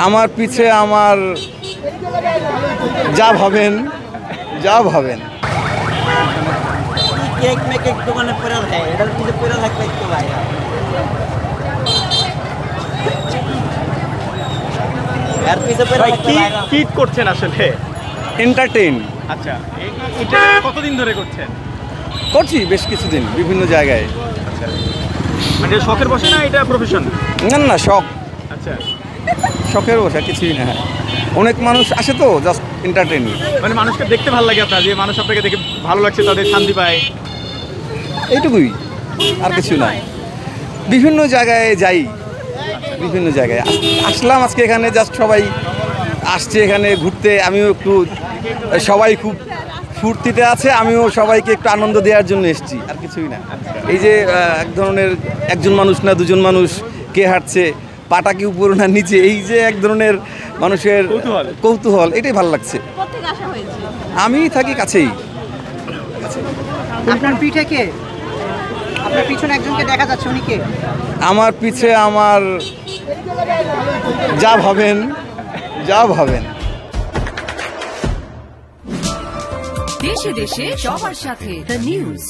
আমার পিছে আমার যা ভাবেন যা ভাবেন। কেক মেকেক দোকানে পড়ে থাকে, এটার পিছে পড়ে থাকবে একটু ভাই। এর পিছে পড়ে কি কি করছেন আসলে? এন্টারটেইন আচ্ছা, এটা কতদিন ধরে করছেন? করছি বেশ কিছুদিন বিভিন্ন জায়গায়। আচ্ছা, মানে শখের বসে না, এটা প্রফেশন? না না, শখ, আচ্ছা, শখের বসা কিছুই না। অনেক মানুষ আসে তো জাস্ট এন্টারটেইন। মানে মানুষকে দেখতে ভালো লাগে আপনার, যে মানুষ আপনাকে দেখে ভালো লাগছে, তাদের শান্তি পায়, এইটুকুই, আর কিছু না। বিভিন্ন জায়গায় যাই, বিভিন্ন জায়গায় আসলাম আজকে এখানে, জাস্ট সবাই আসছে এখানে ঘুরতে, আমিও একটু, সবাই খুব ফুর্তিতে আছে, আমিও সবাইকে একটু আনন্দ দেওয়ার জন্য এসেছি, আর কিছুই না। এই যে এক ধরনের একজন মানুষ না দুজন মানুষ, কে হাঁটছে, পাটা কি উপরে না নিচে, এই যে এক ধরনের মানুষের কৌতূহল, এটাই ভালো লাগছে। আমি থাকি কাছেই। আপনার পিঠে কে? আপনার পিছনে একজনকে দেখা যাচ্ছে, উনি কে? আমার পিছে আমার যা ভাবেন যা ভাবেন। দেশে দেশে সবার সাথে দ্য নিউজ।